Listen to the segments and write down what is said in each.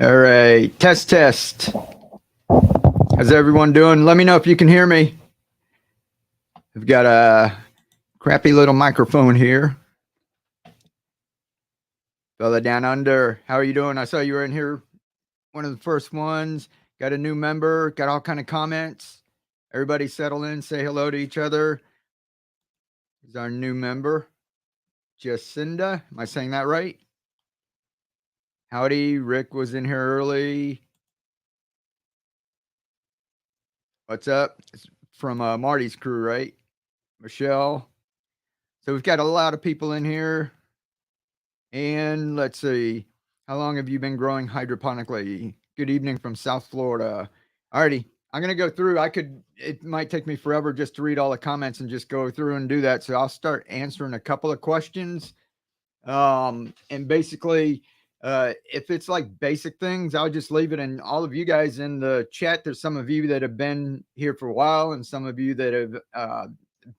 All right, test. How's everyone doing? Let me know if you can hear me. I've got a crappy little microphone here. Fella down under, how are you doing? I saw you were in here, one of the first ones. Got a new member, got all kind of comments. Everybody settle in, say hello to each other. Here's our new member, Jacinda. Am I saying that right? Howdy, Rick was in here early. What's up? It's from Marty's crew, right? Michelle. So we've got a lot of people in here. And let's see, how long have you been growing hydroponically? Good evening from South Florida. Alrighty, I'm going to go through. It might take me forever just to read all the comments and just go through and do that. So I'll start answering a couple of questions. And basically, if it's like basic things, I'll just leave it. And all of you guys in the chat, there's some of you that have been here for a while and some of you that have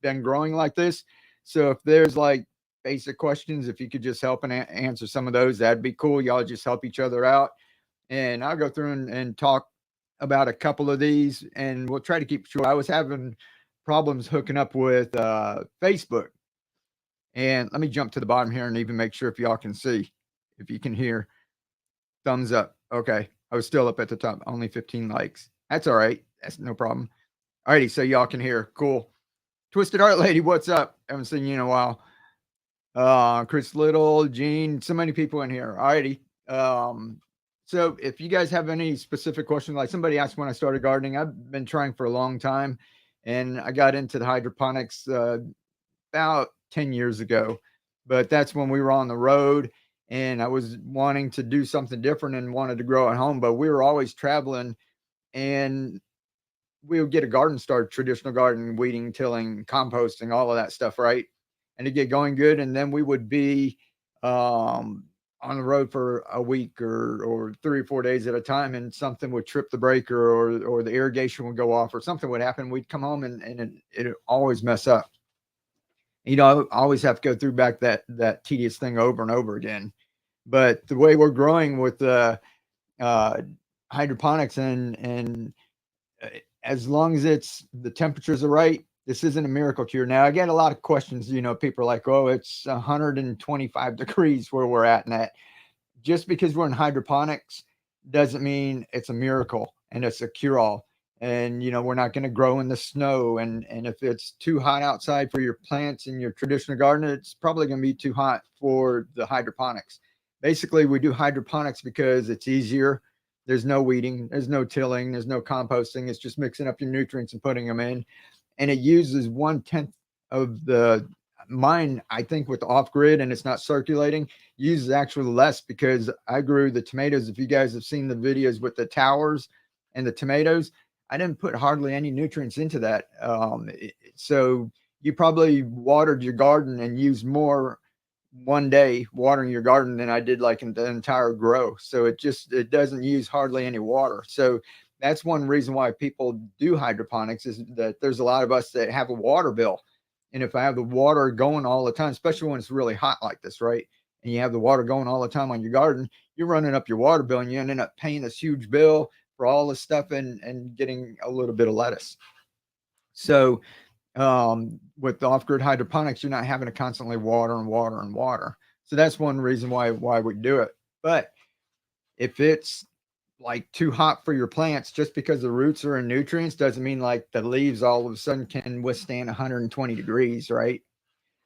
been growing like this. So if there's like basic questions, if you could just help and answer some of those, that'd be cool. Y'all just help each other out. And I'll go through and talk about a couple of these and we'll try to keep it short. I was having problems hooking up with Facebook. And let me jump to the bottom here and even make sure if y'all can see, if you can hear. Thumbs up. Okay. I was still up at the top. Only 15 likes. That's all right. That's no problem. All righty. So y'all can hear. Cool. Twisted Art Lady, what's up? Haven't seen you in a while. Chris Little, Gene, so many people in here. All righty. So if you guys have any specific questions, like somebody asked when I started gardening, I've been trying for a long time. And I got into the hydroponics about 10 years ago. But that's when we were on the road and I was wanting to do something different and wanted to grow at home. But we were always traveling and we would get a garden started, traditional garden, weeding, tilling, composting, all of that stuff, right? And to get going good. And then we would be on the road for a week or 3 or 4 days at a time, and something would trip the breaker or the irrigation would go off or something would happen. We'd come home and it always mess up. You know, I always have to go through back that tedious thing over and over again. But the way we're growing with hydroponics and as long as the temperatures are right, this isn't a miracle cure. Now I get a lot of questions, you know, people are like, oh, it's 125 degrees where we're at. And that just because we're in hydroponics doesn't mean it's a miracle and it's a cure all. And, you know, we're not going to grow in the snow. And if it's too hot outside for your plants in your traditional garden, it's probably going to be too hot for the hydroponics. basically we do hydroponics because it's easier. There's no weeding, there's no tilling, there's no composting. It's just mixing up your nutrients and putting them in. And it uses 1/10 of the mine, I think, with the off grid, and it's not circulating, uses actually less because I grew the tomatoes. If you guys have seen the videos with the towers and the tomatoes, I didn't put hardly any nutrients into that. So you probably watered your garden and used more one day watering your garden than I did like in the entire grow. So it doesn't use hardly any water. So that's one reason why people do hydroponics, is that there's a lot of us that have a water bill. And if I have the water going all the time, especially when it's really hot like this, right? And you have the water going all the time on your garden, you're running up your water bill and you end up paying this huge bill for all this stuff and getting a little bit of lettuce. So with the off-grid hydroponics, you're not having to constantly water and water and water. So that's one reason why we do it. But if it's like too hot for your plants, just because the roots are in nutrients doesn't mean like the leaves all of a sudden can withstand 120 degrees, right?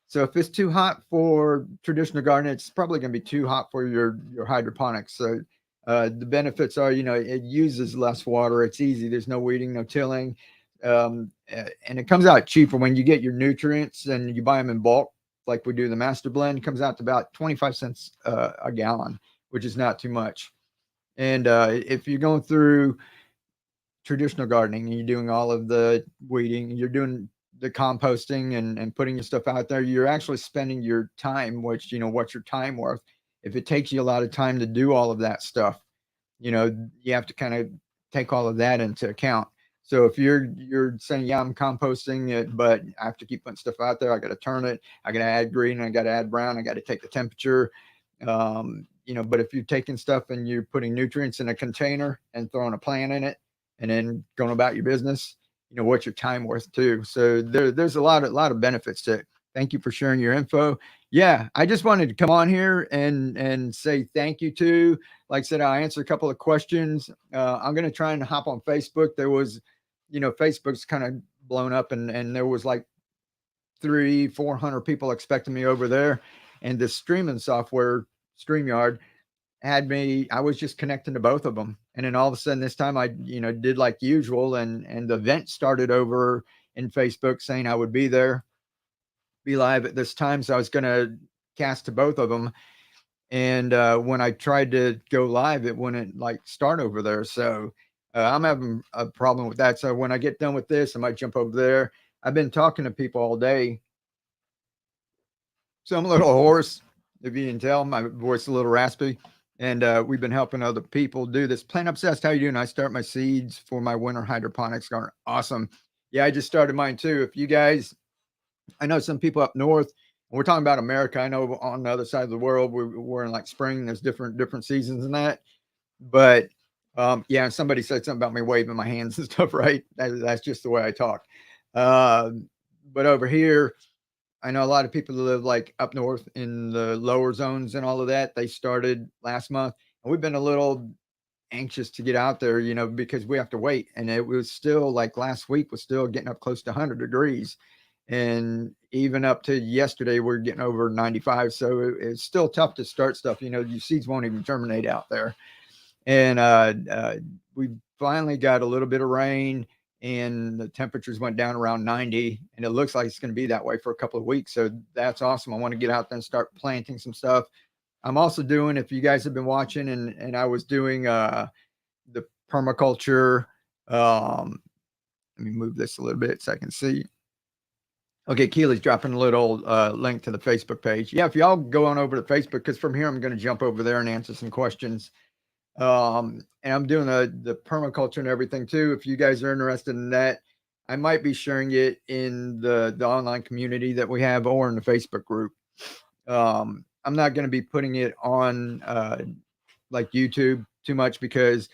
So if it's too hot for traditional gardening, it's probably going to be too hot for your hydroponics. So the benefits are, it uses less water. It's easy. There's no weeding, no tilling, and it comes out cheaper when you get your nutrients and you buy them in bulk, like we do the master blend. It comes out to about 25 cents a gallon, which is not too much. And if you're going through traditional gardening and you're doing all of the weeding, you're doing the composting and putting your stuff out there, you're actually spending your time, which, what's your time worth? If it takes you a lot of time to do all of that stuff, you have to kind of take all of that into account. So if you're saying, yeah, I'm composting it, but I have to keep putting stuff out there, I got to turn it, I got to add green, I got to add brown, I got to take the temperature. But if you're taking stuff and you're putting nutrients in a container and throwing a plant in it and then going about your business, what's your time worth too? So there's a lot of benefits to it. Thank you for sharing your info. Yeah, I just wanted to come on here and say thank you to. Like I said, I answered a couple of questions. I'm going to try and hop on Facebook. There was, Facebook's kind of blown up, and there was like 300-400 people expecting me over there, and the streaming software StreamYard had me. I was just connecting to both of them, and then all of a sudden this time I did like usual, and the event started over in Facebook saying I would be there, be live at this time. So I was going to cast to both of them, and when I tried to go live, it wouldn't like start over there. So I'm having a problem with that. So when I get done with this, I might jump over there. I've been talking to people all day, so I'm a little hoarse. If you can tell, my voice is a little raspy. And we've been helping other people do this. Plant Obsessed, how you doing? I start my seeds for my winter hydroponics garden. Awesome. Yeah, I just started mine too. If you guys, I know some people up north, we're talking about America. I know on the other side of the world, we're in like spring. There's different seasons and that. But yeah, somebody said something about me waving my hands and stuff, right? That's just the way I talk. But over here, I know a lot of people that live like up north in the lower zones and all of that. They started last month, and we've been a little anxious to get out there, because we have to wait. And it was still like last week was still getting up close to 100 degrees. And even up to yesterday, we're getting over 95. So it's still tough to start stuff. Your seeds won't even germinate out there. And we finally got a little bit of rain, and the temperatures went down around 90, and it looks like it's going to be that way for a couple of weeks. So that's awesome. I want to get out there and start planting some stuff. I'm also doing, if you guys have been watching, and I was doing the permaculture. Let me move this a little bit so I can see. Okay, Keely's dropping a little link to the Facebook page. Yeah, if y'all go on over to Facebook, because from here I'm going to jump over there and answer some questions. And I'm doing the permaculture and everything too. If you guys are interested in that, I might be sharing it in the online community that we have or in the Facebook group. I'm not going to be putting it on like YouTube too much, because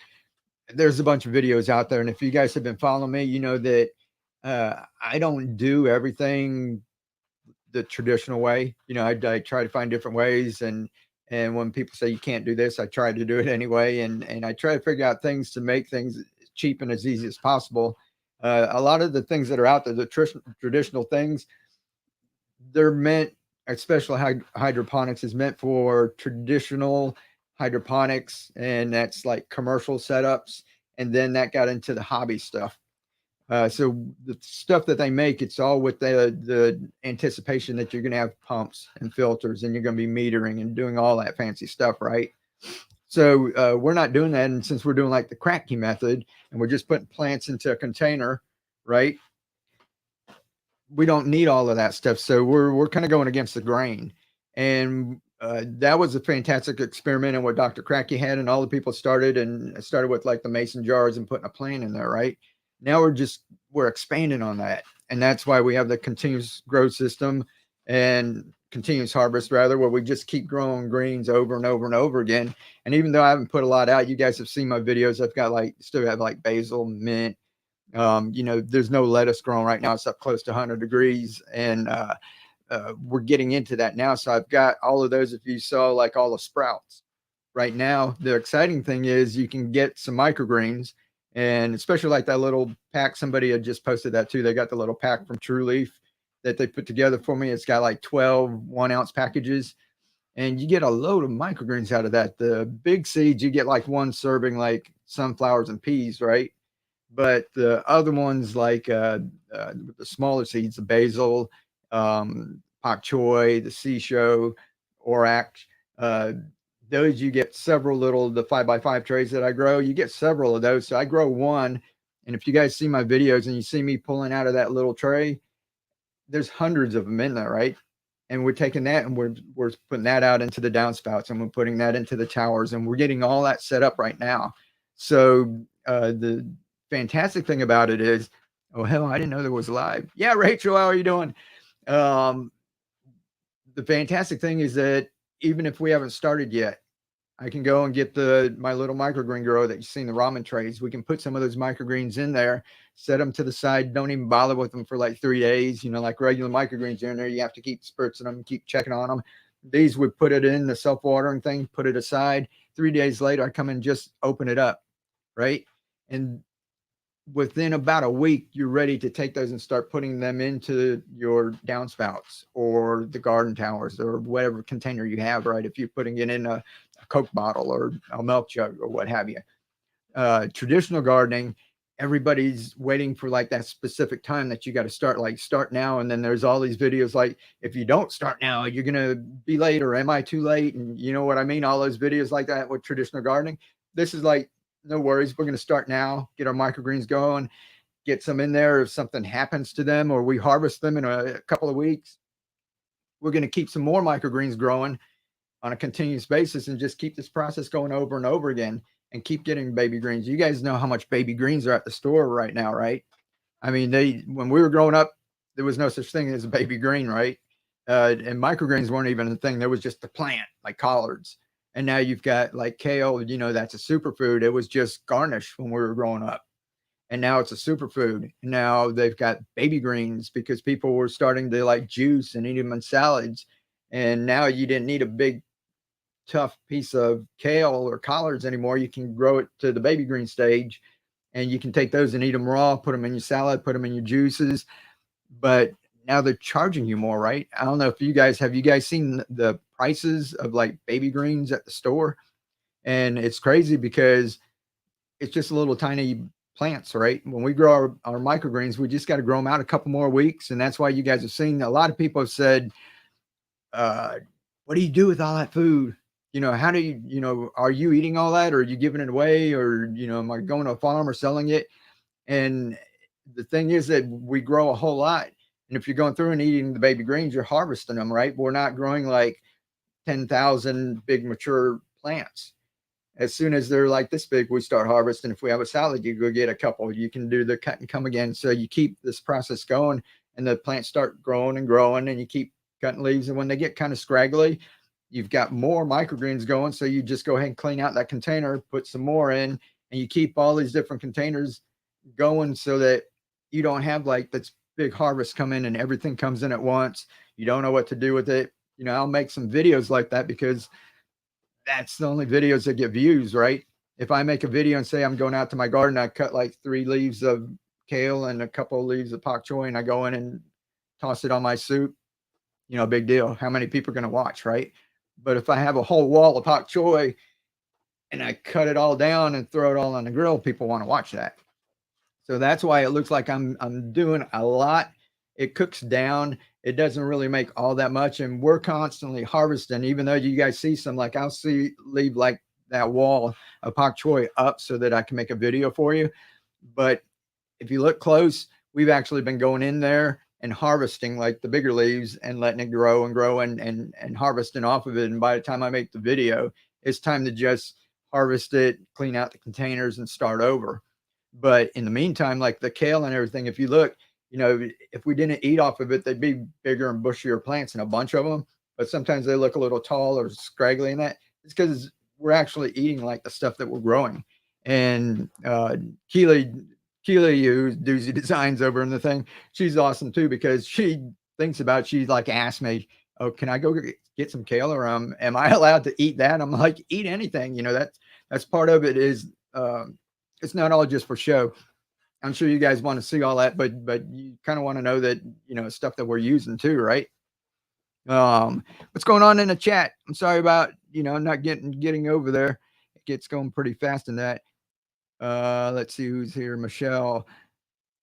there's a bunch of videos out there. And if you guys have been following me, you know that I don't do everything the traditional way. I try to find different ways, and when people say you can't do this, I try to do it anyway, and I try to figure out things to make things cheap and as easy as possible. A lot of the things that are out there, the traditional things, they're meant especially hydroponics is meant for traditional hydroponics, and that's like commercial setups. And then that got into the hobby stuff. So the stuff that they make, it's all with the anticipation that you're going to have pumps and filters, and you're going to be metering and doing all that fancy stuff, right? So we're not doing that, and since we're doing like the Kratky method, and we're just putting plants into a container, right? We don't need all of that stuff. So we're kind of going against the grain, and that was a fantastic experiment. And what Dr. Cracky had, and all the people started with like the mason jars and putting a plant in there. Right now, we're expanding on that, and that's why we have the continuous growth system and continuous harvest rather, where we just keep growing greens over and over and over again. And even though I haven't put a lot out, you guys have seen my videos. I've got like still have like basil, mint, there's no lettuce growing right now. It's up close to 100 degrees, and we're getting into that now. So I've got all of those. If you saw like all the sprouts right now, the exciting thing is you can get some microgreens, and especially like that little pack. Somebody had just posted that too. They got the little pack from True Leaf that they put together for me. It's got like 12 1-ounce packages, and you get a load of microgreens out of that. The big seeds, you get like one serving, like sunflowers and peas, right? But the other ones, like the smaller seeds, the basil, pak choi, the sisho, orac, uh, those you get several little, the 5x5 trays that I grow, you get several of those. So I grow one. And if you guys see my videos and you see me pulling out of that little tray, there's hundreds of them in there, right? And we're taking that and we're putting that out into the downspouts, and we're putting that into the towers, and we're getting all that set up right now. So the fantastic thing about it is, oh hell, I didn't know there was live. Yeah, Rachel, how are you doing? Um, the fantastic thing is that even if we haven't started yet, I can go and get my little microgreen grower that you see in the ramen trays. We can put some of those microgreens in there, set them to the side. Don't even bother with them for like 3 days. Like regular microgreens are in there. You have to keep spritzing them, keep checking on them. These would put it in the self-watering thing, put it aside. 3 days later, I come and just open it up, right? And within about a week, you're ready to take those and start putting them into your downspouts or the garden towers or whatever container you have, right? If you're putting it in a Coke bottle or a milk jug or what have you. Traditional gardening, everybody's waiting for like that specific time that you got to start, like start now. And then there's all these videos like, if you don't start now, you're going to be late, or am I too late? And you know what I mean? All those videos like that with traditional gardening. This is like, no worries. We're going to start now, get our microgreens going, get some in there. If something happens to them or we harvest them in a couple of weeks, we're going to keep some more microgreens growing on a continuous basis and just keep this process going over and over again and keep getting baby greens. You guys know how much baby greens are at the store right now, right? I mean, when we were growing up, there was no such thing as a baby green, right? And microgreens weren't even a thing. There was just a plant like collards. And now you've got like kale, that's a superfood. It was just garnish when we were growing up. And now it's a superfood. Now they've got baby greens because people were starting to like juice and eat them in salads. And now you didn't need a big tough piece of kale or collards anymore. You can grow it to the baby green stage, and you can take those and eat them raw, put them in your salad, put them in your juices. But now they're charging you more, right? I don't know if have you guys seen the prices of like baby greens at the store? And it's crazy because it's just little tiny plants, right? When we grow our microgreens, we just got to grow them out a couple more weeks. And that's why you guys have seen a lot of people have said, what do you do with all that food? How do are you eating all that, or are you giving it away, or, am I going to a farm or selling it? And the thing is that we grow a whole lot. And if you're going through and eating the baby greens, you're harvesting them, right? We're not growing like 10,000 big mature plants. As soon as they're like this big, we start harvesting. If we have a salad, you go get a couple. You can do the cut and come again. So you keep this process going, and the plants start growing and growing, and you keep cutting leaves. And when they get kind of scraggly, you've got more microgreens going. So you just go ahead and clean out that container, put some more in, and you keep all these different containers going so that you don't have like this big harvest come in and everything comes in at once. You don't know what to do with it. I'll make some videos like that because that's the only videos that get views, right? If I make a video and say I'm going out to my garden, I cut like 3 leaves of kale and a couple of leaves of pak choi, and I go in and toss it on my soup, you know, big deal. How many people are going to watch, right? But if I have a whole wall of pak choi and I cut it all down and throw it all on the grill, people want to watch that. So that's why it looks like I'm doing a lot. It cooks down. It doesn't really make all that much, and we're constantly harvesting. Even though you guys see some, like I'll see leave like that wall of pak choi up so that I can make a video for you. But if you look close, we've actually been going in there and harvesting like the bigger leaves and letting it grow and grow and harvesting off of it. And by the time I make the video, it's time to just harvest it, clean out the containers, and start over. But in the meantime, like the kale and everything, if you look, you know, if we didn't eat off of it, they'd be bigger and bushier plants and a bunch of them. But sometimes they look a little tall or scraggly in that. It's because we're actually eating like the stuff that we're growing. And Keely, Keely, who does the designs over in the thing, she's awesome too because she thinks about. She's like asked me, "Oh, can I go get some kale, or am I allowed to eat that?" I'm like, "Eat anything." You know, that's part of it. Is it's not all just for show. I'm sure you guys want to see all that, but you kind of want to know that, you know, stuff that we're using too, right? What's going on in the chat? I'm sorry about, you know, not getting over there. It gets going pretty fast in that. Let's see who's here. Michelle,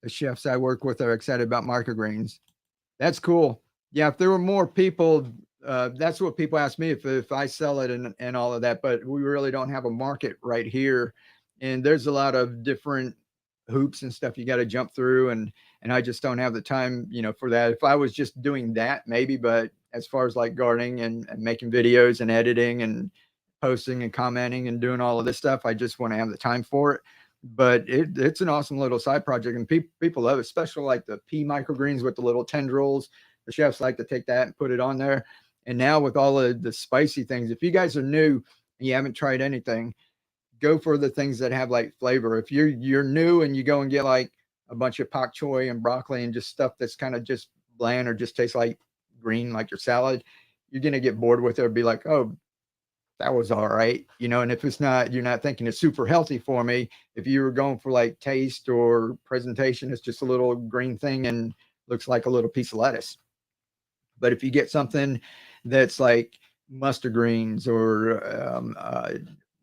the chefs I work with are excited about microgreens. That's cool. Yeah, if there were more people, that's what people ask me if I sell it and all of that. But we really don't have a market right here, and there's a lot of different hoops and stuff you got to jump through, and I just don't have the time, you know, for that. If I was just doing that, maybe, but as far as like gardening and making videos and editing and posting and commenting and doing all of this stuff, I just want to have the time for it. But it's an awesome little side project, and people love it, especially like the pea microgreens with the little tendrils. The chefs like to take that and put it on there. And now with all of the spicy things, if you guys are new and you haven't tried anything, go for the things that have like flavor. If you're new and you go and get like a bunch of pak choi and broccoli and just stuff that's kind of just bland or just tastes like green, like your salad, you're gonna get bored with it or be like, oh, that was all right, you know. And if it's not, you're not thinking it's super healthy for me. If you were going for like taste or presentation, it's just a little green thing and looks like a little piece of lettuce. But if you get something that's like mustard greens or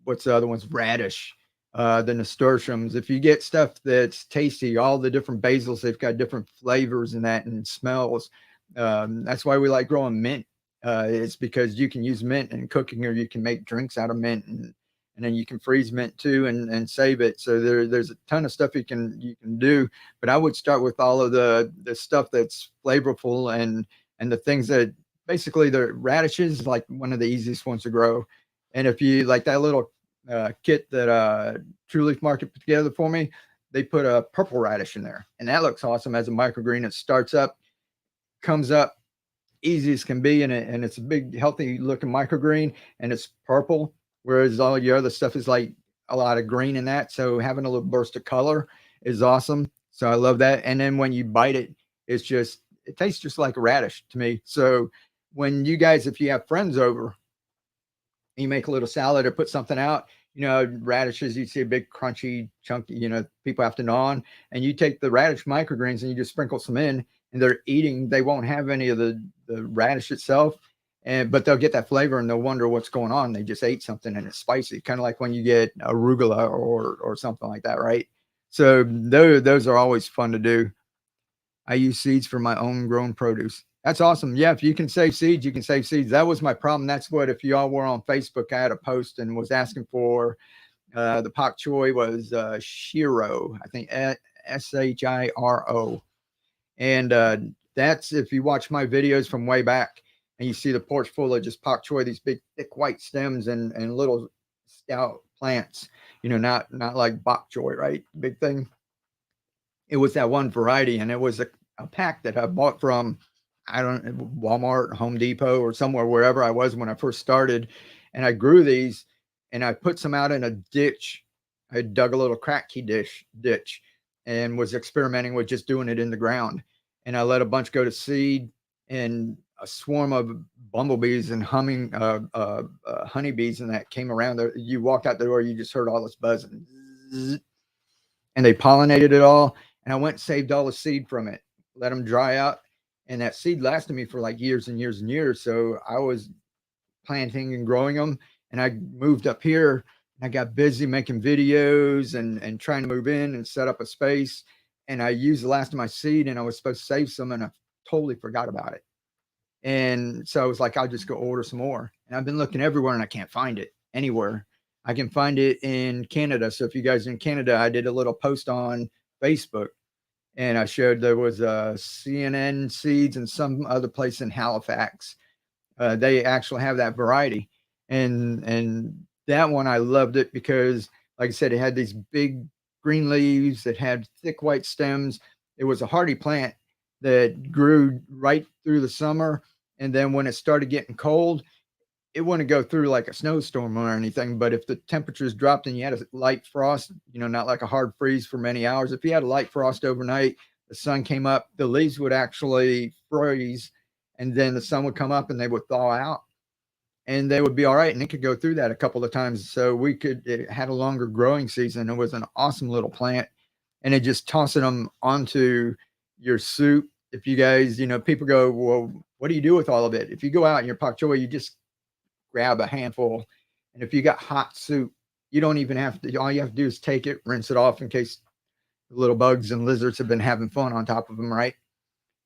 what's the other ones, radish, the nasturtiums, if you get stuff that's tasty, all the different basils, they've got different flavors in that and smells. That's why we like growing mint. It's because you can use mint in cooking, or you can make drinks out of mint, and then you can freeze mint too and save it. So there's a ton of stuff you can do. But I would start with all of the stuff that's flavorful and the things that basically the radishes is like one of the easiest ones to grow. And if you like that little kit that True Leaf Market put together for me, they put a purple radish in there, and that looks awesome as a microgreen. It starts up, comes up easy as can be, and it's a big, healthy looking microgreen, and it's purple, whereas all your other stuff is like a lot of green in that. So having a little burst of color is awesome. So I love that. And then when you bite it, it's just it tastes just like a radish to me. So when you guys, if you have friends over, you make a little salad or put something out, you know, radishes, you see a big crunchy chunky, you know, people have to gnaw on, and you take the radish microgreens and you just sprinkle some in, and they're eating, they won't have any of the radish itself, and but they'll get that flavor and they'll wonder what's going on. They just ate something and it's spicy, kind of like when you get arugula or something like that, right? So those are always fun to do. I use seeds for my own grown produce. That's awesome. Yeah, if you can save seeds, you can save seeds. That was my problem. That's what, if y'all were on Facebook, I had a post and was asking for the pak choi was Shiro, I think Shiro. And that's, if you watch my videos from way back and you see the porch full of just pak choi, these big, thick white stems and little stout plants, you know, not like bok choy, right? Big thing. It was that one variety, and it was a pack that I bought from, I don't know, Walmart, Home Depot, or somewhere, wherever I was when I first started. And I grew these, and I put some out in a ditch. I dug a little cracky ditch and was experimenting with just doing it in the ground. And I let a bunch go to seed, and a swarm of bumblebees and honeybees and that came around there. You walked out the door, you just heard all this buzzing, and they pollinated it all. And I went and saved all the seed from it, let them dry out, and that seed lasted me for like years and years and years. So I was planting and growing them, and I moved up here. And I got busy making videos and trying to move in and set up a space. And I used the last of my seed, and I was supposed to save some, and I totally forgot about it. And so I was like, I'll just go order some more. And I've been looking everywhere, and I can't find it anywhere. I can find it in Canada. So if you guys are in Canada, I did a little post on Facebook, and I showed there was CNN seeds and some other place in Halifax. They actually have that variety, and that one I loved it because, like I said, it had these big green leaves that had thick white stems. It was a hardy plant that grew right through the summer, and then when it started getting cold, it wouldn't go through like a snowstorm or anything. But if the temperatures dropped and you had a light frost, not like a hard freeze for many hours, if you had a light frost overnight, the sun came up, the leaves would actually freeze, and then the sun would come up and they would thaw out, and they would be all right. And it could go through that a couple of times. So it had a longer growing season. It was an awesome little plant. And it just tossing them onto your soup. If you guys, people go, well, what do you do with all of it? If you go out in your pak choi, you just grab a handful. And if you got hot soup, you don't even have to, all you have to do is take it, rinse it off in case the little bugs and lizards have been having fun on top of them, right?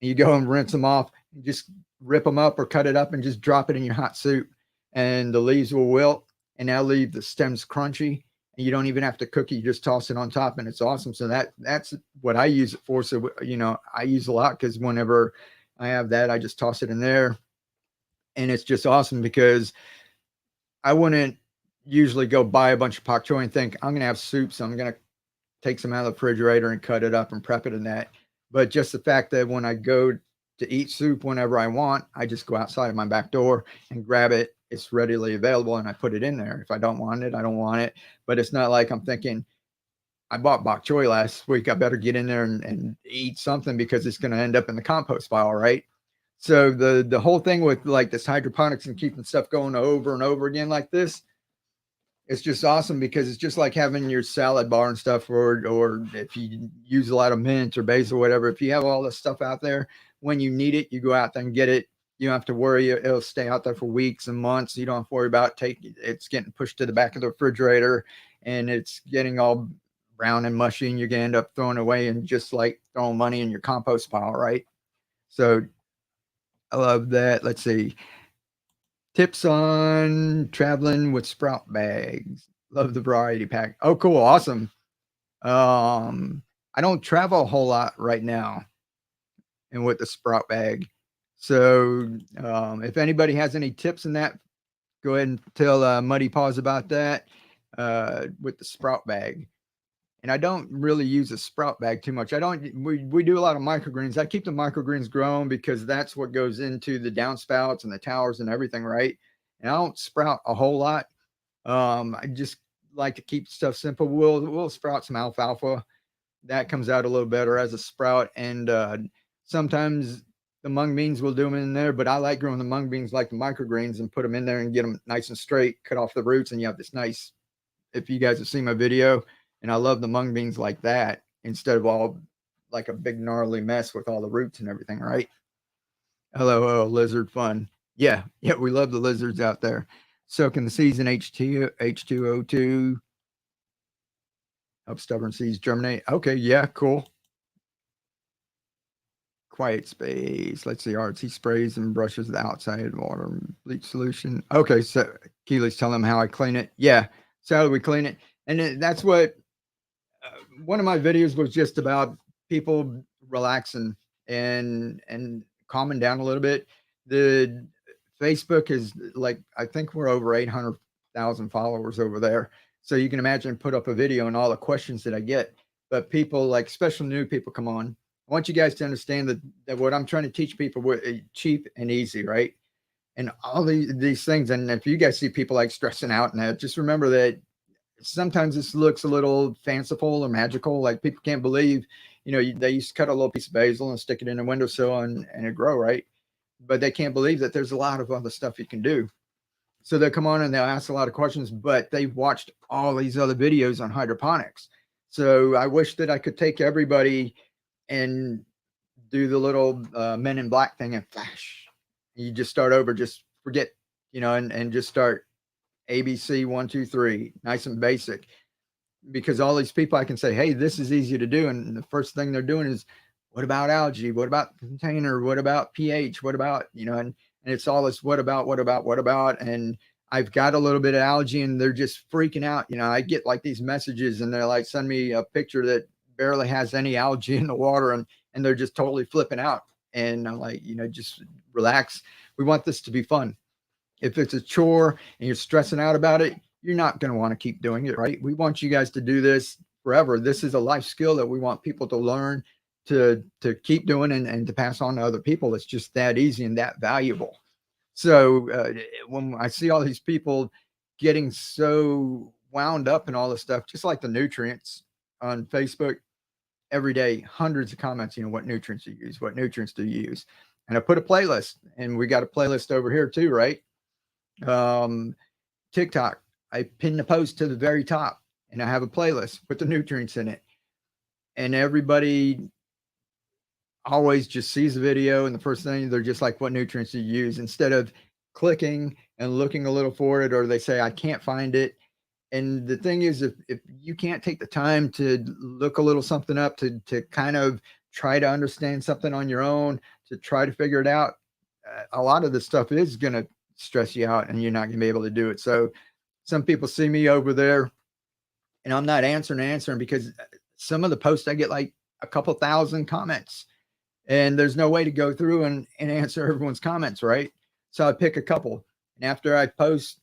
And you go and rinse them off, and just rip them up or cut it up and just drop it in your hot soup. And the leaves will wilt, and that'll leave the stems crunchy. And you don't even have to cook it. You just toss it on top, and it's awesome. So that's what I use it for. So, I use a lot because whenever I have that, I just toss it in there. And it's just awesome because I wouldn't usually go buy a bunch of pak choi and think I'm going to have soup, so I'm going to take some out of the refrigerator and cut it up and prep it in that. But just the fact that when I go to eat soup whenever I want, I just go outside of my back door and grab it. It's readily available, and I put it in there. If I don't want it, I don't want it. But it's not like I'm thinking, I bought bok choy last week, I better get in there and eat something because it's going to end up in the compost pile, right? So the whole thing with like this hydroponics and keeping stuff going over and over again like this, it's just awesome because it's just like having your salad bar and stuff, or if you use a lot of mint or basil or whatever, if you have all this stuff out there, when you need it, you go out there and get it. You don't have to worry, it'll stay out there for weeks and months. You don't have to worry about it's getting pushed to the back of the refrigerator and it's getting all brown and mushy, and you're gonna end up throwing away and just like throwing money in your compost pile, right? So I love that. Let's see. Tips on traveling with sprout bags. Love the variety pack. Oh, cool. Awesome. I don't travel a whole lot right now and with the sprout bag. So if anybody has any tips in that, go ahead and tell Muddy Paws about that with the sprout bag. And I don't really use a sprout bag too much. We do a lot of microgreens. I keep the microgreens growing because that's what goes into the downspouts and the towers and everything, right? And I don't sprout a whole lot. I just like to keep stuff simple. We'll sprout some alfalfa. That comes out a little better as a sprout. And sometimes the mung beans, we'll do them in there, but I like growing the mung beans like the microgreens and put them in there and get them nice and straight, cut off the roots, and you have this nice, if you guys have seen my video, and I love the mung beans like that instead of all like a big gnarly mess with all the roots and everything, right? Hello, lizard fun. Yeah, we love the lizards out there. Soaking the seeds in H2O2, help stubborn seeds germinate. Okay, yeah, cool. Quiet space. Let's see. Arts. He sprays and brushes the outside water bleach solution. Okay, so Keely's telling him how I clean it. Yeah, so how do we clean it? And that's what one of my videos was just about people relaxing and calming down a little bit. The Facebook is like, I think we're over 800,000 followers over there. So you can imagine put up a video and all the questions that I get. But people like special new people come on. I want you guys to understand that what I'm trying to teach people cheap and easy, right? And all these things. And if you guys see people like stressing out and that, just remember that sometimes this looks a little fanciful or magical. Like people can't believe, they used to cut a little piece of basil and stick it in a windowsill and it grow, right? But they can't believe that there's a lot of other stuff you can do. So they'll come on and they'll ask a lot of questions, but they've watched all these other videos on hydroponics. So I wish that I could take everybody and do the little Men in Black thing and flash. You just start over, just forget, and just start ABC 1, 2, 3, nice and basic. Because all these people I can say, hey, this is easy to do. And the first thing they're doing is, what about algae? What about container? What about pH? What about, and it's all this what about? And I've got a little bit of algae and they're just freaking out. I get like these messages and they're like, send me a picture that barely has any algae in the water and they're just totally flipping out. And I'm like, just relax. We want this to be fun. If it's a chore and you're stressing out about it, you're not going to want to keep doing it, right? We want you guys to do this forever. This is a life skill that we want people to learn to keep doing and to pass on to other people. It's just that easy and that valuable. So when I see all these people getting so wound up in all this stuff, just like the nutrients on Facebook, every day, hundreds of comments, what nutrients do you use? What nutrients do you use? And I put a playlist, and we got a playlist over here too, right? TikTok, I pin the post to the very top and I have a playlist with the nutrients in it. And everybody always just sees the video and the first thing they're just like, what nutrients do you use? Instead of clicking and looking a little for it, or they say, I can't find it. And the thing is, if you can't take the time to look a little something up, to kind of try to understand something on your own, to try to figure it out, a lot of this stuff is going to stress you out and you're not going to be able to do it. So some people see me over there and I'm not answering because some of the posts I get like a couple thousand comments and there's no way to go through and answer everyone's comments, right? So I pick a couple. And after I post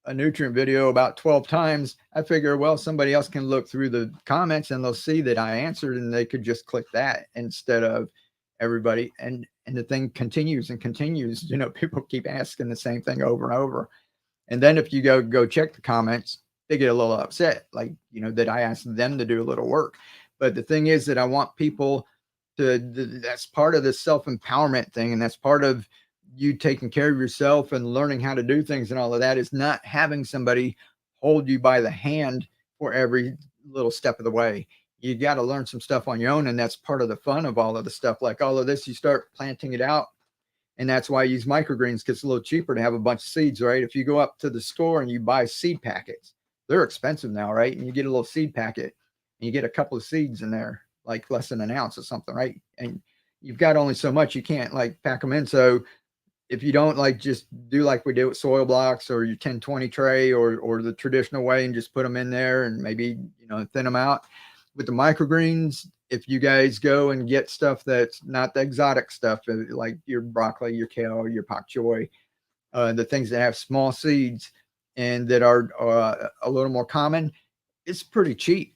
a nutrient video about 12 times, I figure, well, somebody else can look through the comments and they'll see that I answered and they could just click that instead of everybody. And the thing continues and continues. People keep asking the same thing over and over. And then if you go check the comments, they get a little upset, like, that I asked them to do a little work. But the thing is that I want people that's part of this self-empowerment thing. And that's part of you taking care of yourself and learning how to do things and all of that, is not having somebody hold you by the hand for every little step of the way. You got to learn some stuff on your own. And that's part of the fun of all of the stuff. Like all of this, you start planting it out. And that's why I use microgreens, because it's a little cheaper to have a bunch of seeds, right? If you go up to the store and you buy seed packets, they're expensive now, right? And you get a little seed packet and you get a couple of seeds in there, like less than an ounce or something, right? And you've got only so much, you can't like pack them in. So if you don't like just do like we do with soil blocks or your 10-20 tray or the traditional way and just put them in there and maybe, thin them out. With the microgreens, if you guys go and get stuff that's not the exotic stuff, like your broccoli, your kale, your pak choi, the things that have small seeds and that are a little more common, it's pretty cheap.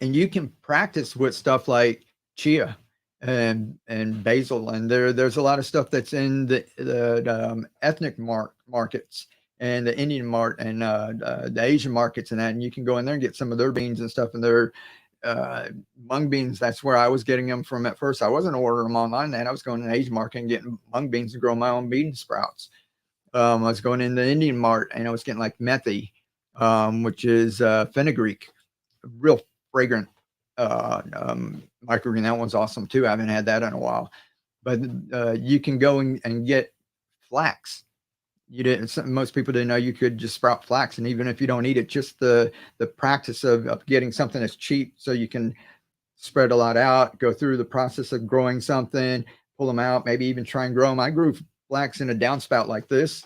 And you can practice with stuff like chia and basil, and there's a lot of stuff that's in the ethnic markets and the Indian mart and the Asian markets and that, and you can go in there and get some of their beans and stuff, and their mung beans. That's where I was getting them from at first. I wasn't ordering them online then. I was going to the Asian market and getting mung beans and growing my own bean sprouts. I was going in the Indian mart and I was getting like methi, which is fenugreek, real fragrant microgreen. That one's awesome too. I haven't had that in a while. But you can go and get flax. You didn't. Most people didn't know you could just sprout flax, and even if you don't eat it, just the practice of getting something that's cheap, so you can spread a lot out, go through the process of growing something, pull them out, maybe even try and grow them. I grew flax in a downspout like this,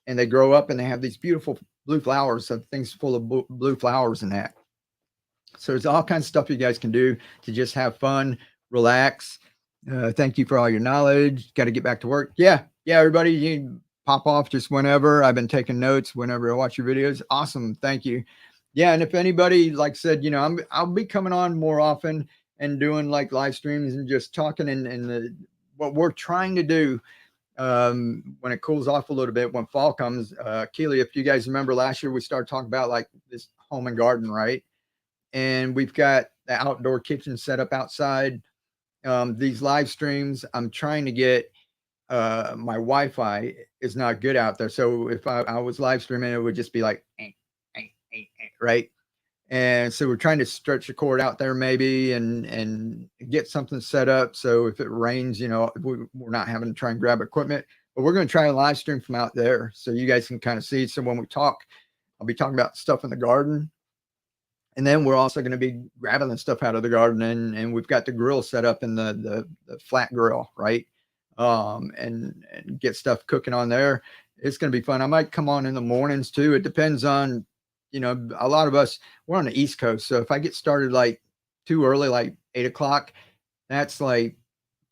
and they grow up and they have these beautiful blue flowers, of things full of blue flowers in that. So there's all kinds of stuff you guys can do to just have fun, relax. Thank you for all your knowledge. Got to get back to work. Yeah, everybody, you pop off just whenever. I've been taking notes whenever I watch your videos. Awesome. Thank you. Yeah, and if anybody, like said, I'll be coming on more often and doing like live streams and just talking and what we're trying to do when it cools off a little bit, when fall comes. Keely, if you guys remember last year, we started talking about like this home and garden, right? And we've got the outdoor kitchen set up outside. These live streams, I'm trying to get my Wi-Fi is not good out there. So if I was live streaming, it would just be like, right? And so we're trying to stretch the cord out there maybe and get something set up. So if it rains, we're not having to try and grab equipment, but we're going to try a live stream from out there so you guys can kind of see. So when we talk, I'll be talking about stuff in the garden. And then we're also going to be grabbing the stuff out of the garden, and we've got the grill set up in the flat grill, right? And get stuff cooking on there. It's going to be fun. I might come on in the mornings too. It depends on, a lot of us, we're on the East Coast. So if I get started like too early, like 8 o'clock, that's like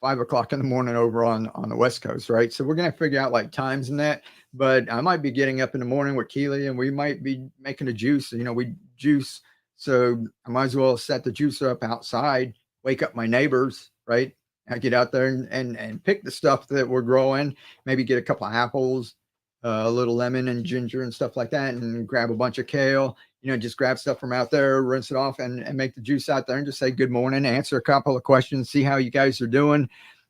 5 o'clock in the morning over on the West Coast, right? So we're gonna figure out like times and that. But I might be getting up in the morning with Keely, and we might be making a juice. We juice, so I might as well set the juicer up outside, wake up my neighbors, right? I get out there and pick the stuff that we're growing. Maybe get a couple of apples, a little lemon and ginger and stuff like that, and grab a bunch of kale. Just grab stuff from out there, rinse it off, and make the juice out there, and just say good morning, answer a couple of questions, see how you guys are doing.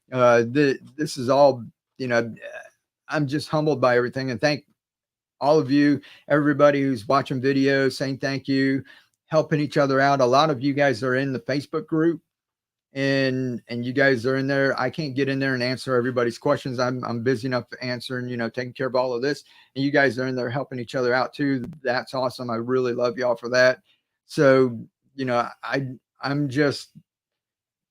This is all, I'm just humbled by everything, and thank all of you, everybody who's watching videos, saying thank you, helping each other out. A lot of you guys are in the Facebook group, and you guys are in there. I can't get in there and answer everybody's questions. I'm busy enough answering, taking care of all of this, and you guys are in there helping each other out too. That's awesome. I really love y'all for that. So, I'm just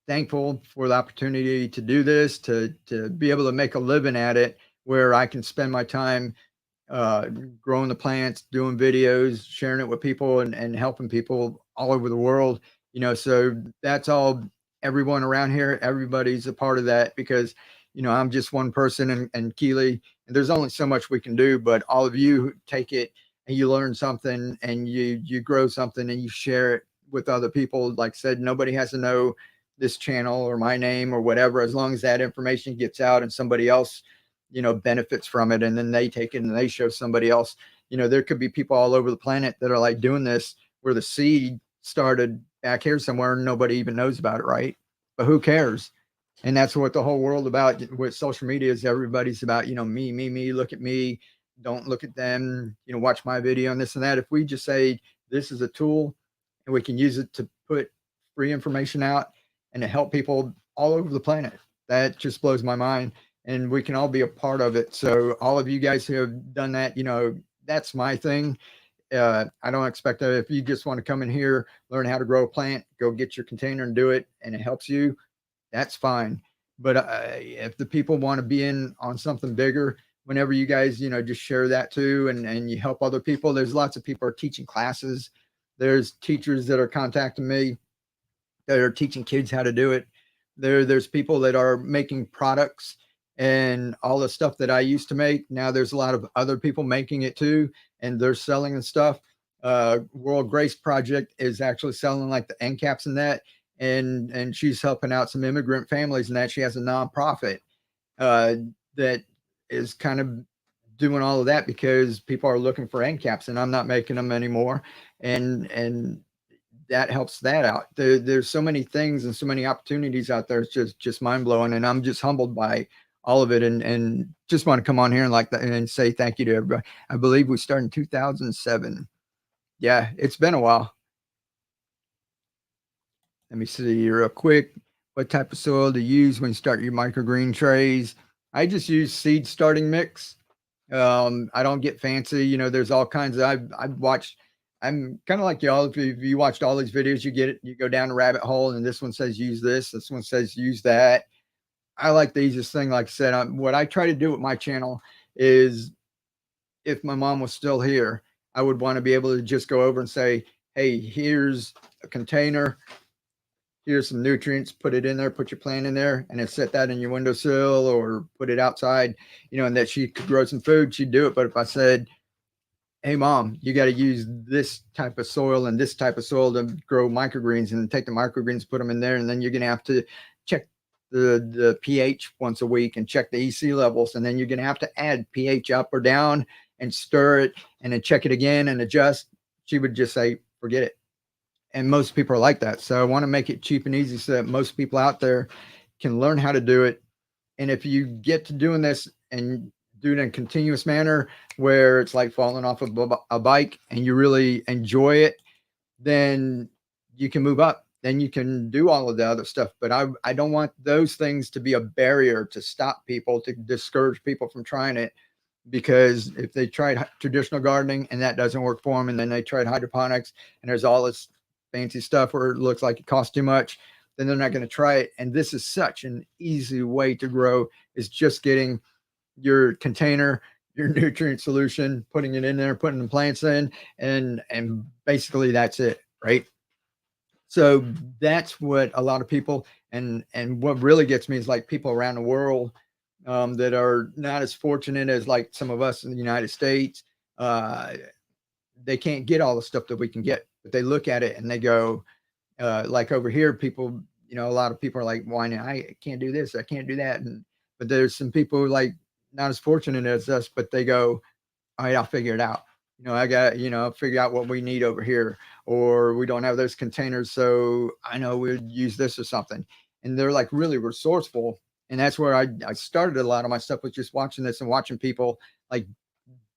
thankful for the opportunity to do this, to be able to make a living at it, where I can spend my time uh, growing the plants, doing videos, sharing it with people, and helping people all over the world. So that's all. Everyone around here, everybody's a part of that, because I'm just one person, and Keely, and there's only so much we can do. But all of you take it and you learn something, and you grow something, and you share it with other people. Like I said, nobody has to know this channel or my name or whatever, as long as that information gets out and somebody else benefits from it, and then they take it and they show somebody else. There could be people all over the planet that are like doing this, where the seed started back here somewhere and nobody even knows about it, right? But who cares? And that's what the whole world about with social media is. Everybody's about, me, look at me, don't look at them, watch my video and this and that. If we just say this is a tool and we can use it to put free information out and to help people all over the planet, that just blows my mind. And we can all be a part of it. So all of you guys who have done that, that's my thing. I don't expect that. If you just want to come in here, learn how to grow a plant, go get your container and do it, and it helps you, that's fine. But if the people want to be in on something bigger, whenever you guys, just share that too, and you help other people. There's lots of people are teaching classes. There's teachers that are contacting me that are teaching kids how to do it. There's people that are making products and all the stuff that I used to make. Now there's a lot of other people making it too, and they're selling the stuff. World Grace Project is actually selling like the end caps and that, and she's helping out some immigrant families, and that she has a nonprofit that is kind of doing all of that because people are looking for end caps, and I'm not making them anymore, and that helps that out. There's so many things and so many opportunities out there. It's just mind blowing, and I'm just humbled by all of it, and just want to come on here and like that and say thank you to everybody. I believe we started in 2007. Yeah, it's been a while. Let me see real quick. What type of soil to use when you start your microgreen trays? I just use seed starting mix. I don't get fancy. There's all kinds of. I've watched. I'm kind of like y'all. If you watched all these videos, you get it. You go down a rabbit hole, and this one says use this. This one says use that. I like the easiest thing. Like I said, what I try to do with my channel is, if my mom was still here, I would want to be able to just go over and say, "Hey, here's a container. Here's some nutrients. Put it in there. Put your plant in there, and then set that in your windowsill or put it outside." And that she could grow some food, she'd do it. But if I said, "Hey, mom, you got to use this type of soil and this type of soil to grow microgreens, and take the microgreens, put them in there, and then you're going to have to check the pH once a week and check the EC levels, and then you're going to have to add pH up or down and stir it and then check it again and adjust." She would just say, "Forget it." And most people are like that. So I want to make it cheap and easy so that most people out there can learn how to do it. And if you get to doing this and do it in a continuous manner, where it's like falling off of a bike and you really enjoy it, then you can move up. Then you can do all of the other stuff. But I don't want those things to be a barrier to stop people, to discourage people from trying it. Because if they tried traditional gardening and that doesn't work for them, and then they tried hydroponics and there's all this fancy stuff where it looks like it costs too much, then they're not going to try it. And this is such an easy way to grow, is just getting your container, your nutrient solution, putting it in there, putting the plants in, and basically that's it, right? So that's what a lot of people, and what really gets me is like people around the world, that are not as fortunate as like some of us in the United States. Uh, they can't get all the stuff that we can get, but they look at it and they go, like over here, people, a lot of people are like whining, I can't do this, I can't do that. And but there's some people who like not as fortunate as us, but they go, all right, I'll figure it out. I got, I'll figure out what we need over here, or we don't have those containers. So I know we'd use this or something. And they're like really resourceful. And that's where I started a lot of my stuff, was just watching this and watching people like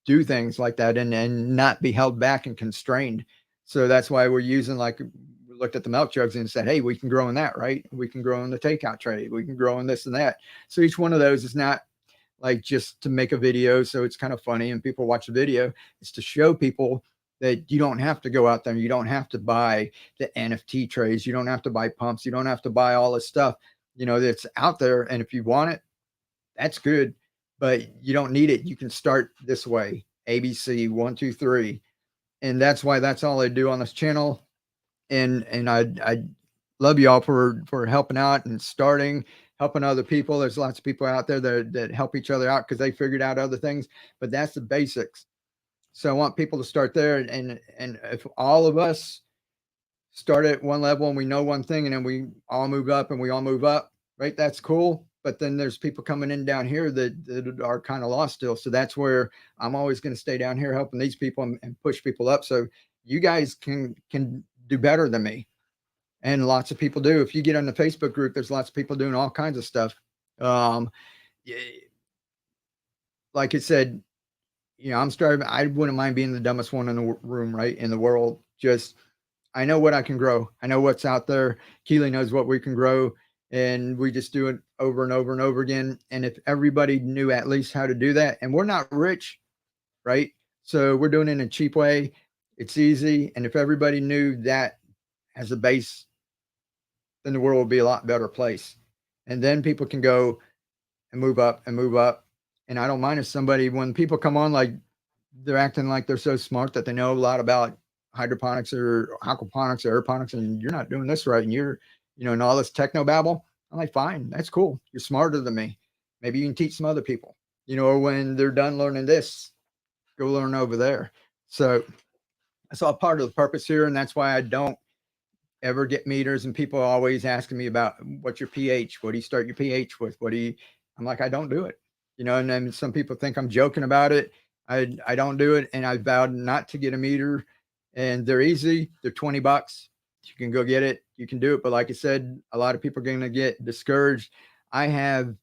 do things like that, and not be held back and constrained. So that's why we're using, like, we looked at the milk jugs and said, hey, we can grow in that, right? We can grow in the takeout tray. We can grow in this and that. So each one of those is not like just to make a video so it's kind of funny and people watch the video. It's to show people that you don't have to go out there. You don't have to buy the NFT trays. You don't have to buy pumps. You don't have to buy all this stuff, that's out there. And if you want it, that's good, but you don't need it. You can start this way, ABC 1, 2, 3. And that's why that's all I do on this channel. And I love y'all for helping out and starting, helping other people. There's lots of people out there that help each other out because they figured out other things, but that's the basics. So I want people to start there. And if all of us start at one level and we know one thing, and then we all move up and we all move up, right? That's cool. But then there's people coming in down here that are kind of lost still. So that's where I'm always going to stay down here helping these people and push people up. So you guys can do better than me. And lots of people do. If you get on the Facebook group, there's lots of people doing all kinds of stuff. Um, like I said, I'm starting. I wouldn't mind being the dumbest one in the room, right? In the world. Just, I know what I can grow. I know what's out there. Keely knows what we can grow. And we just do it over and over and over again. And if everybody knew at least how to do that, and we're not rich, right? So we're doing it in a cheap way. It's easy. And if everybody knew that as a base, then the world will be a lot better place. And then people can go and move up and move up. And I don't mind if somebody, when people come on, like they're acting like they're so smart that they know a lot about hydroponics or aquaponics or aeroponics, and you're not doing this right, and you're, and all this techno babble. I'm like, fine, that's cool. You're smarter than me. Maybe you can teach some other people, or when they're done learning this, go learn over there. So that's all part of the purpose here. And that's why I don't ever get meters, and people are always asking me about what's your pH, what do you start your pH with, I'm like, I don't do it, and then some people think I'm joking about it. I don't do it, and I vowed not to get a meter. And they're easy, they're $20, you can go get it, you can do it. But like I said, a lot of people are going to get discouraged. I have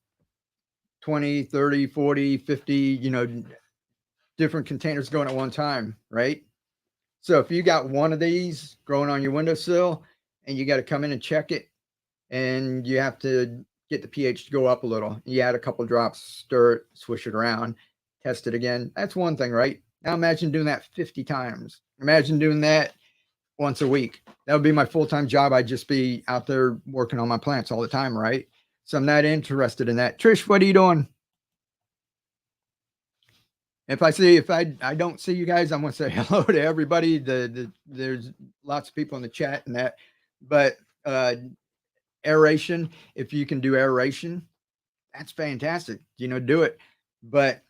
20, 30, 40, 50, different containers going at one time, right? So if you got one of these growing on your windowsill and you got to come in and check it, and you have to get the pH to go up a little, you add a couple drops, stir it, swish it around, test it again. That's one thing, right? Now imagine doing that 50 times. Imagine doing that once a week. That would be my full-time job. I'd just be out there working on my plants all the time, right? So I'm not interested in that. Trish, what are you doing? If I don't see you guys, I'm gonna say hello to everybody. There's lots of people in the chat and that, but aeration, if you can do aeration, that's fantastic. Do it. But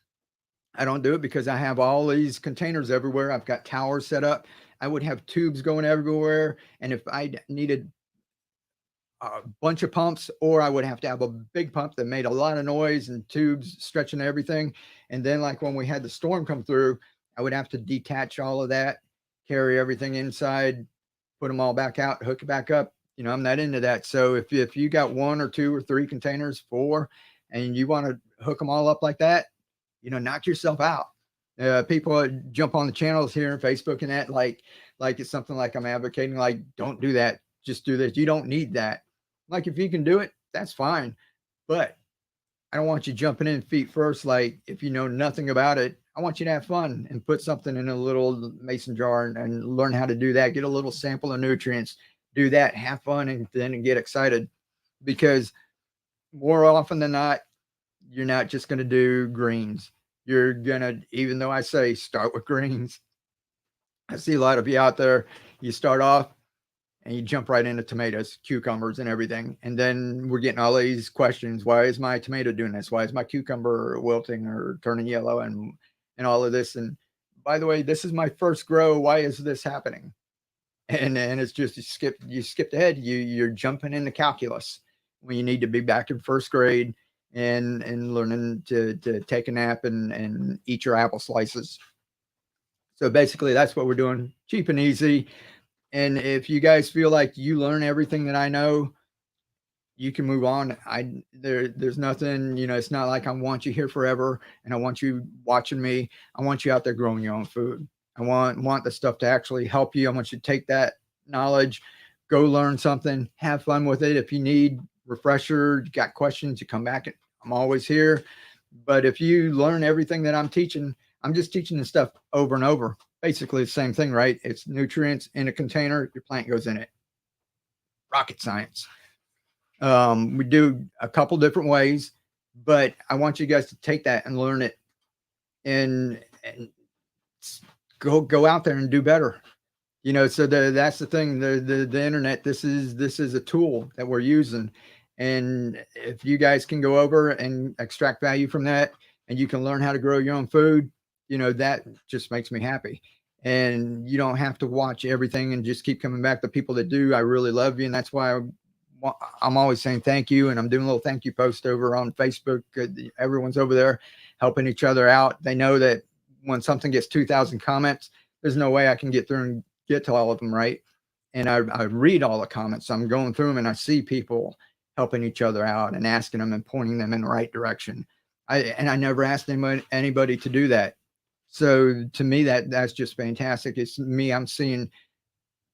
I don't do it because I have all these containers everywhere. I've got towers set up. I would have tubes going everywhere, and if I needed a bunch of pumps, or I would have to have a big pump that made a lot of noise and tubes stretching everything. And then like when we had the storm come through, I would have to detach all of that, carry everything inside, put them all back out, hook it back up. I'm not into that. So if you got 1 or 2 or 3 containers, 4, and you want to hook them all up like that, knock yourself out. People jump on the channels here on Facebook and that like it's something like I'm advocating, like, don't do that. Just do this. You don't need that. Like if you can do it, that's fine. But I don't want you jumping in feet first. Like if you know nothing about it, I want you to have fun and put something in a little mason jar and learn how to do that. Get a little sample of nutrients, do that, have fun, and then get excited. Because more often than not, you're not just going to do greens. You're going to, even though I say start with greens, I see a lot of you out there, you start off and you jump right into tomatoes, cucumbers, and everything. And then we're getting all these questions. Why is my tomato doing this? Why is my cucumber wilting or turning yellow and all of this? And by the way, this is my first grow. Why is this happening? And it's just you skipped ahead. You're jumping into calculus when you need to be back in first grade and learning to take a nap and eat your apple slices. So basically that's what we're doing. Cheap and easy. And if you guys feel like you learn everything that I know, you can move on. There's nothing, it's not like I want you here forever and I want you watching me. I want you out there growing your own food. I want the stuff to actually help you. I want you to take that knowledge, go learn something, have fun with it. If you need refresher, you got questions, you come back. I'm always here. But if you learn everything that I'm teaching, I'm just teaching the stuff over and over. Basically the same thing, right? It's nutrients in a container, your plant goes in it. Rocket science. We do a couple different ways, but I want you guys to take that and learn it and go out there and do better. So that's the thing. The internet. This is a tool that we're using, and if you guys can go over and extract value from that, and you can learn how to grow your own food, that just makes me happy. And you don't have to watch everything and just keep coming back. The people that do, I really love you, and that's why I'm always saying thank you, and I'm doing a little thank you post over on Facebook. Everyone's over there helping each other out. They know that when something gets 2,000 comments, there's no way I can get through and get to all of them, right? And I read all the comments. I'm going through them and I see people helping each other out and asking them and pointing them in the right direction. I never asked anybody to do that. So to me, that's just fantastic. It's me. I'm seeing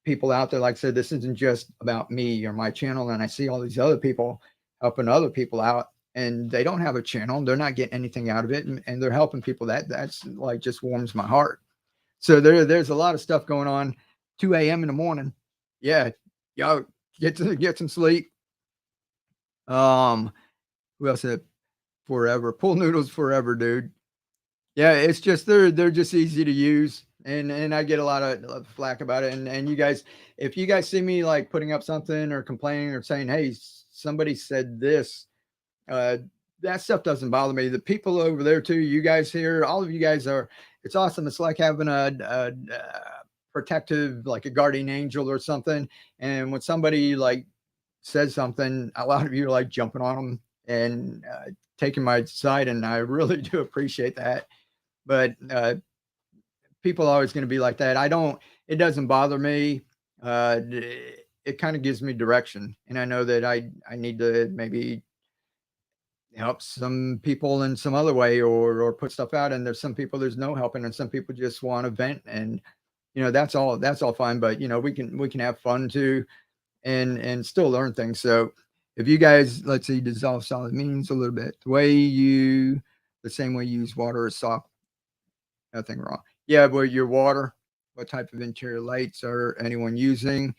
people out there. Like I said, this isn't just about me or my channel. And I see all these other people helping other people out, and they don't have a channel. They're not getting anything out of it, and they're helping people. That's like just warms my heart. So there's a lot of stuff going on. 2 a.m. in the morning. Yeah, y'all get some sleep. Who else said forever? Pool noodles forever, dude. Yeah, it's just they're just easy to use, and I get a lot of flack about it. And you guys, if you guys see me like putting up something or complaining or saying, "Hey, somebody said this," uh, that stuff doesn't bother me. The people over there too, you guys here, all of you guys are. It's awesome. It's like having a protective, like a guardian angel or something. And when somebody like says something, a lot of you are like jumping on them and taking my side, and I really do appreciate that. But people are always going to be like that. I don't. It doesn't bother me. It kind of gives me direction, and I know that I need to maybe help some people in some other way or put stuff out. And there's some people there's no helping, and some people just want to vent, and that's all fine. But we can have fun too, and still learn things. So if you guys, let's see, dissolve solid means a little bit the same way you use water is soft. Nothing wrong. Yeah, but your water, what type of interior lights are anyone using?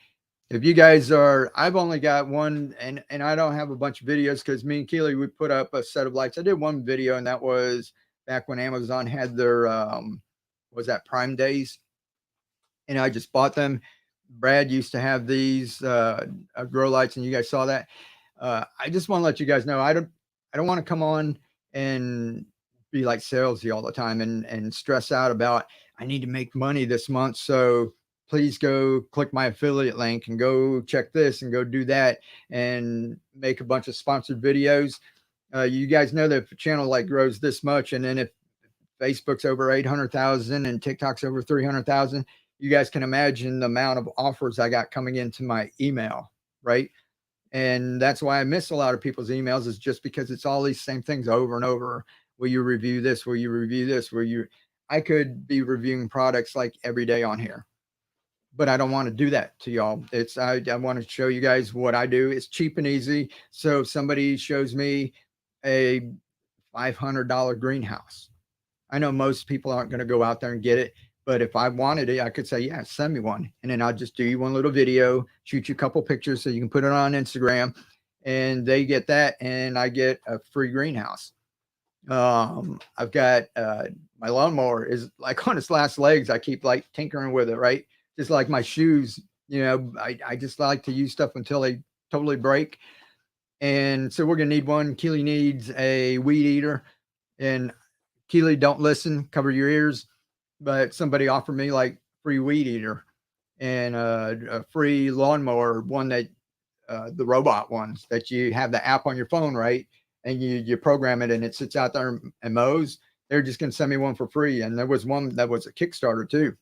If you guys are, I've only got one, and I don't have a bunch of videos because me and Keely, we put up a set of lights. I did one video, and that was back when Amazon had their was that Prime Days, and I just bought them. Brad used to have these grow lights, and you guys saw that. I just want to let you guys know I don't want to come on and be like salesy all the time and stress out about I need to make money this month, so please go click my affiliate link and go check this and go do that and make a bunch of sponsored videos. You guys know that if a channel like grows this much, and then if Facebook's over 800,000 and TikTok's over 300,000, you guys can imagine the amount of offers I got coming into my email, right? And that's why I miss a lot of people's emails, is just because it's all these same things over and over. Will you review this? Will you review this? Will you? I could be reviewing products like every day on here, but I don't want to do that to y'all. I want to show you guys what I do. It's cheap and easy. So if somebody shows me a $500 greenhouse, I know most people aren't going to go out there and get it, but if I wanted it, I could say, yeah, send me one. And then I'll just do you one little video, shoot you a couple pictures so you can put it on Instagram, and they get that, and I get a free greenhouse. I've got my lawnmower is like on its last legs. I keep like tinkering with it, right? Just like my shoes, I just like to use stuff until they totally break. And so we're gonna need one. Keely needs a weed eater, and Keely, don't listen, cover your ears. But somebody offered me like free weed eater and a free lawnmower, one that the robot ones that you have the app on your phone, right? And you program it and it sits out there and mows. They're just going to send me one for free. And there was one that was a Kickstarter too.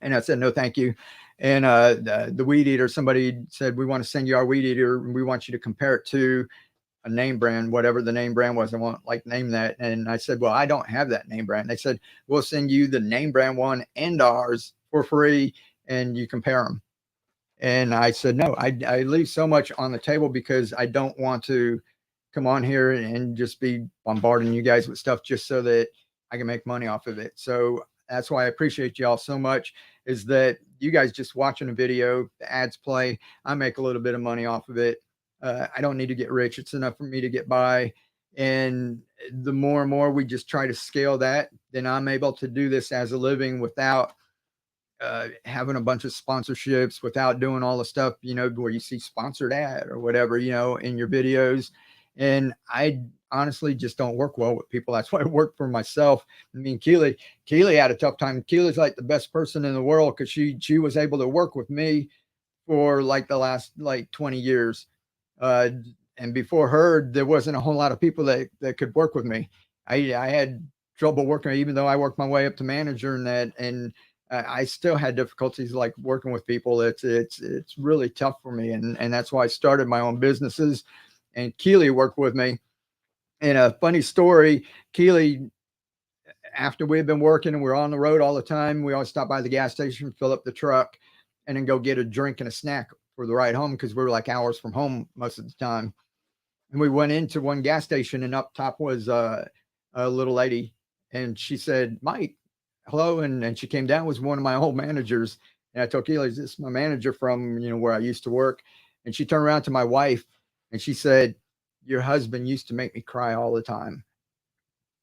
And I said, no, thank you. And the weed eater, somebody said, we want to send you our weed eater. And we want you to compare it to a name brand, whatever the name brand was. I want like name that. And I said, well, I don't have that name brand. They said, we'll send you the name brand one and ours for free, and you compare them. And I said, no, I leave so much on the table because I don't want to come on here and just be bombarding you guys with stuff just so that I can make money off of it. So that's why I appreciate y'all so much, is that you guys just watching a video, the ads play, I make a little bit of money off of it. I don't need to get rich. It's enough for me to get by. And the more and more we just try to scale that, then I'm able to do this as a living without having a bunch of sponsorships, without doing all the stuff, where you see sponsored ad or whatever, in your videos. And I honestly just don't work well with people. That's why I work for myself. I mean, Keely had a tough time. Keely's like the best person in the world because she was able to work with me for like the last like 20 years. Uh, and before her, there wasn't a whole lot of people that could work with me. I had trouble working, even though I worked my way up to manager and that, and I still had difficulties like working with people. It's really tough for me, and that's why I started my own businesses. And Keely worked with me. And a funny story, Keely, after we've been working and we're on the road all the time, we always stop by the gas station, fill up the truck, and then go get a drink and a snack for the ride home because we were like hours from home most of the time. And we went into one gas station, and up top was a little lady, and she said, "Mike, hello." And she came down, was one of my old managers. And I told Keely, "This is my manager from where I used to work." And she turned around to my wife and she said, "Your husband used to make me cry all the time."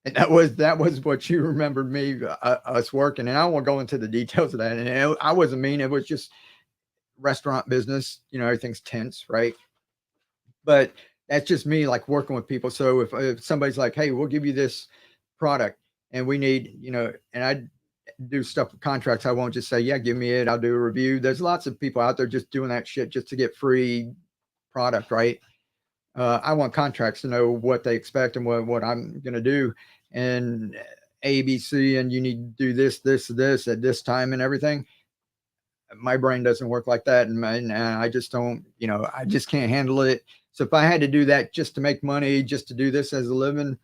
And that was what she remembered me us working. And I won't go into the details of that. And I wasn't mean. It was just restaurant business. Everything's tense, right? But that's just me like working with people. So if somebody's like, hey, we'll give you this product and we need, and I do stuff with contracts, I won't just say, yeah, give me it. I'll do a review. There's lots of people out there just doing that shit just to get free product, right? I want contracts to know what they expect and what I'm going to do. And ABC, and you need to do this at this time and everything. My brain doesn't work like that. And I just don't, I just can't handle it. So if I had to do that just to make money, just to do this as a living,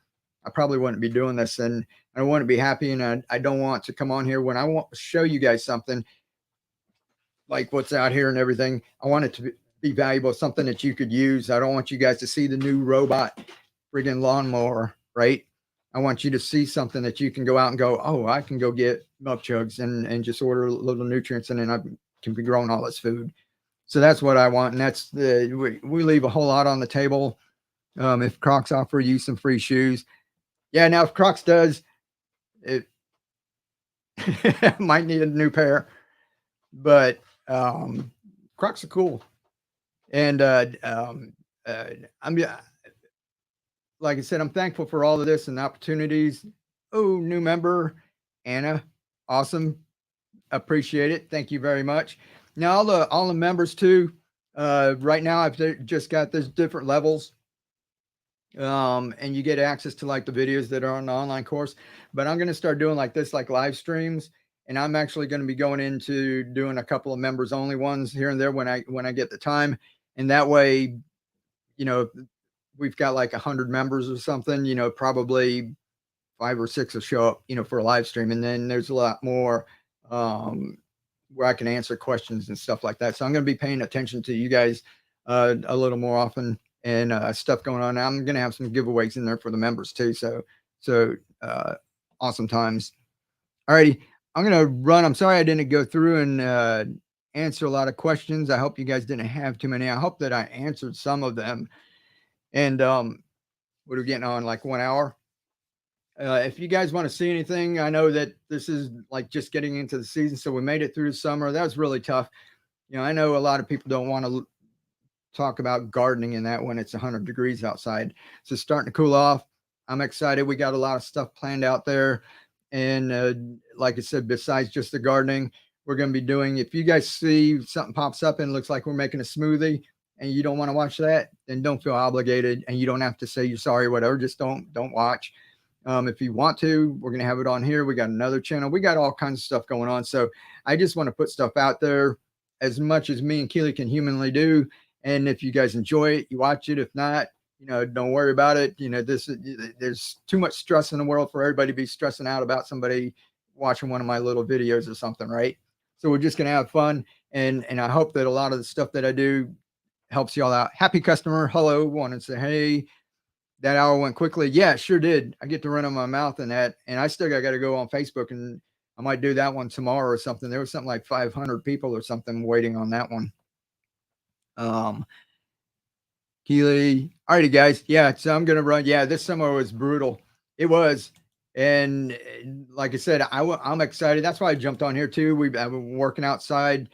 I probably wouldn't be doing this. And I want to be happy. And I don't want to come on here when I want to show you guys something like what's out here and everything. I want it to be valuable, something that you could use. I don't want you guys to see the new robot friggin' lawnmower, right? I want you to see something that you can go out and go, oh, I can go get milk jugs and just order little nutrients, and then I can be growing all this food. So that's what I want. And that's we leave a whole lot on the table. If Crocs offer you some free shoes. Yeah, now if Crocs does, it might need a new pair, but Crocs are cool. And uh, I'm like I said, I'm thankful for all of this and the opportunities. Oh, new member, Anna, awesome, appreciate it. Thank you very much. Now all the members too. Right now I've just got this different levels, and you get access to like the videos that are on the online course. But I'm going to start doing like this, like live streams, and I'm actually going to be going into doing a couple of members only ones here and there when I get the time, and that way, you know, we've got like 100 members or something, probably 5 or 6 will show up, for a live stream, and then there's a lot more where I can answer questions and stuff like that. So I'm going to be paying attention to you guys a little more often, and stuff going on. I'm going to have some giveaways in there for the members too. So uh, awesome times. Alrighty, I'm going to run. I'm sorry I didn't go through and answer a lot of questions. I hope you guys didn't have too many. I hope that I answered some of them. And what are we getting on, like 1 hour? If you guys want to see anything, I know that this is like just getting into the season, so we made it through the summer. That was really tough. I know a lot of people don't want to talk about gardening in that when it's 100 degrees outside. So it's starting to cool off. I'm excited. We got a lot of stuff planned out there. And like I said, besides just the gardening, we're going to be doing, if you guys see something pops up and it looks like we're making a smoothie and you don't want to watch that, then don't feel obligated, and you don't have to say you're sorry or whatever. Just don't watch. If you want to, we're going to have it on here. We got another channel. We got all kinds of stuff going on. So I just want to put stuff out there as much as me and Keely can humanly do. And if you guys enjoy it, you watch it. If not, don't worry about it. There's too much stress in the world for everybody to be stressing out about somebody watching one of my little videos or something, right? So we're just going to have fun. And I hope that a lot of the stuff that I do helps y'all out. Happy customer. Hello. Want to say, hey, that hour went quickly. Yeah, it sure did. I get to run on my mouth and that. And I still got to go on Facebook, and I might do that one tomorrow or something. There was something like 500 people or something waiting on that one. Keely. Alrighty, guys. Yeah, so I'm gonna run. Yeah, this summer was brutal. It was, and like I said, I'm excited. That's why I jumped on here too. I've been working outside,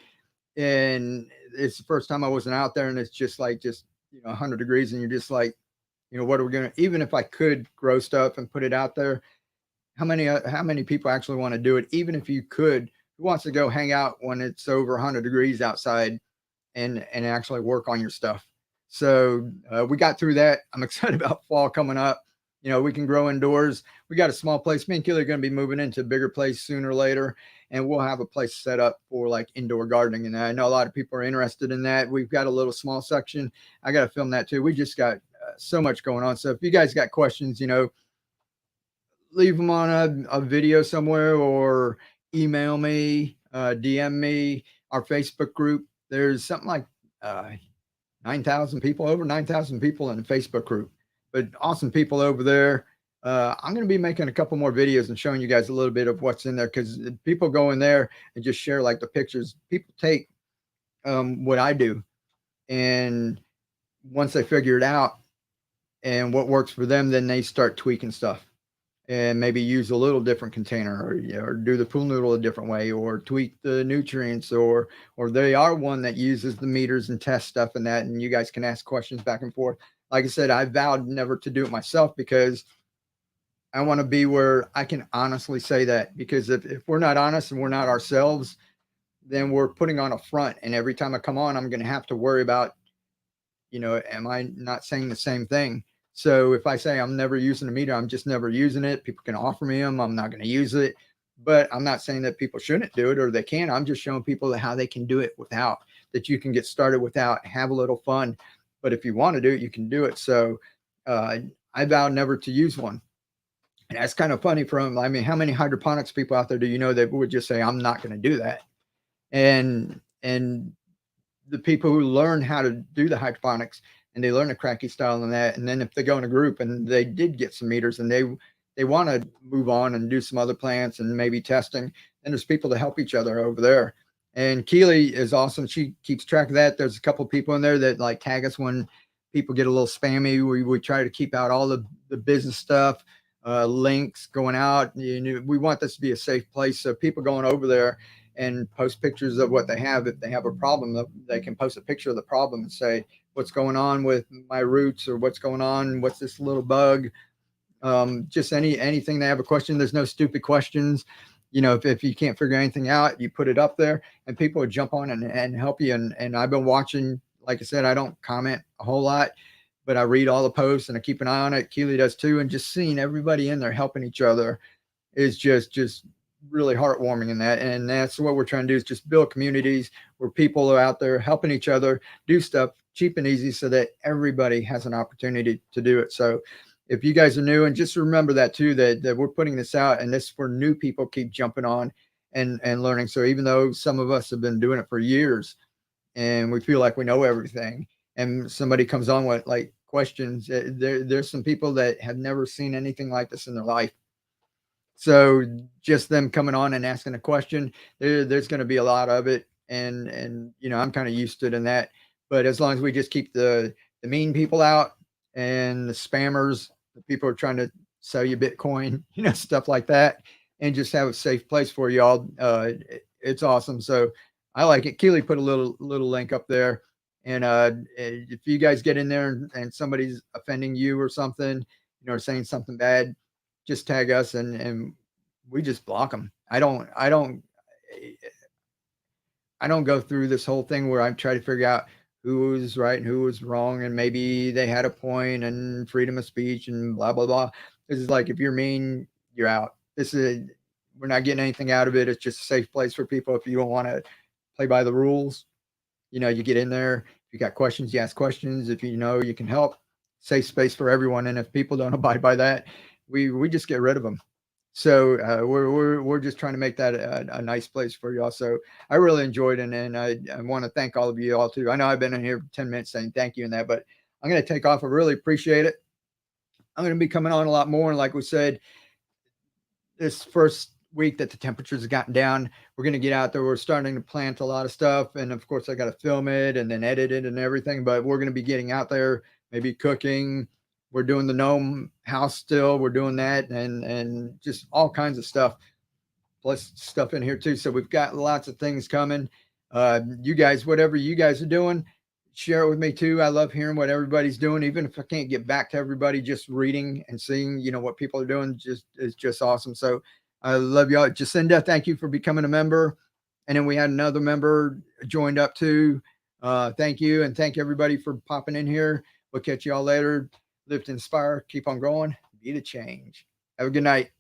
and it's the first time I wasn't out there, and it's just 100 degrees, and you're just like, what are we gonna? Even if I could grow stuff and put it out there, how many people actually want to do it? Even if you could, who wants to go hang out when it's over 100 degrees outside and actually work on your stuff? So we got through that. I'm excited about fall coming up. We can grow indoors. We got a small place. Me and Keely are going to be moving into a bigger place sooner or later, and we'll have a place set up for like indoor gardening. And I know a lot of people are interested in that. We've got a little small section. I got to film that too. We just got so much going on. So if you guys got questions, leave them on a video somewhere, or email me, DM me, our Facebook group. There's something like 9,000 people, over 9,000 people in the Facebook group, but awesome people over there. I'm going to be making a couple more videos and showing you guys a little bit of what's in there, because people go in there and just share like the pictures. People take what I do, and once they figure it out and what works for them, then they start tweaking stuff and maybe use a little different container, or do the pool noodle a different way, or tweak the nutrients, or they are one that uses the meters and test stuff and that, and you guys can ask questions back and forth. Like I said, I vowed never to do it myself, because I want to be where I can honestly say that, because if we're not honest and we're not ourselves, then we're putting on a front, and every time I come on, I'm going to have to worry about, am I not saying the same thing? So if I say I'm never using a meter, I'm just never using it. People can offer me them. I'm not going to use it. But I'm not saying that people shouldn't do it or they can't. I'm just showing people how they can do it without, that you can get started without, have a little fun. But if you want to do it, you can do it. So I vow never to use one. And that's kind of funny how many hydroponics people out there do you know that would just say, I'm not going to do that? And the people who learn how to do the hydroponics, and they learn the cracky style and that, and then if they go in a group and they did get some meters and they want to move on and do some other plants and maybe testing, then there's people to help each other over there. And Keely is awesome. She keeps track of that. There's a couple people in there that like tag us when people get a little spammy. We try to keep out all the business stuff, links going out. We want this to be a safe place, so people going over there and post pictures of what they have. If they have a problem, they can post a picture of the problem and say, what's going on with my roots, or what's going on, what's this little bug, just anything they have a question. There's no stupid questions. If you can't figure anything out, you put it up there and people would jump on and help you. And I've been watching. Like I said, I don't comment a whole lot, but I read all the posts and I keep an eye on it. Keely does too. And just seeing everybody in there helping each other is just really heartwarming in that. And that's what we're trying to do, is just build communities where people are out there helping each other do stuff cheap and easy, so that everybody has an opportunity to do it. So if you guys are new, and just remember that too, that we're putting this out, and this for new people keep jumping on and learning. So even though some of us have been doing it for years and we feel like we know everything, and somebody comes on with like questions, there's some people that have never seen anything like this in their life. So just them coming on and asking a question, there's going to be a lot of it, and I'm kind of used to it in that. But as long as we just keep the mean people out and the spammers, the people who are trying to sell you Bitcoin, stuff like that, and just have a safe place for y'all, it's awesome. So I like it. Keely put a little link up there, and if you guys get in there and somebody's offending you or something, or saying something bad, just tag us and we just block them. I don't go through this whole thing where I try to figure out who was right and who was wrong, and maybe they had a point and freedom of speech and blah blah blah. This is like, if you're mean, you're out. This is We're not getting anything out of it. It's just a safe place for people. If you don't want to play by the rules, you get in there. If you got questions, you ask questions. If you can help. Safe space for everyone. And if people don't abide by that, we just get rid of them. So we're just trying to make that a nice place for y'all. So I really enjoyed it, and I want to thank all of you all too. I know I've been in here 10 minutes saying thank you and that, but I'm going to take off. I really appreciate it. I'm going to be coming on a lot more, and like we said, this first week that the temperatures have gotten down, we're going to get out there. We're starting to plant a lot of stuff, and of course I got to film it and then edit it and everything, but we're going to be getting out there, maybe cooking. We're doing the gnome house still. We're doing that, and just all kinds of stuff, plus stuff in here too. So we've got lots of things coming. You guys, whatever you guys are doing, share it with me too. I love hearing what everybody's doing. Even if I can't get back to everybody, just reading and seeing, what people are doing is just awesome. So I love y'all. Jacinda, thank you for becoming a member. And then we had another member joined up too. Thank you. And thank everybody for popping in here. We'll catch y'all later. Live to inspire, keep on growing, be the change. Have a good night.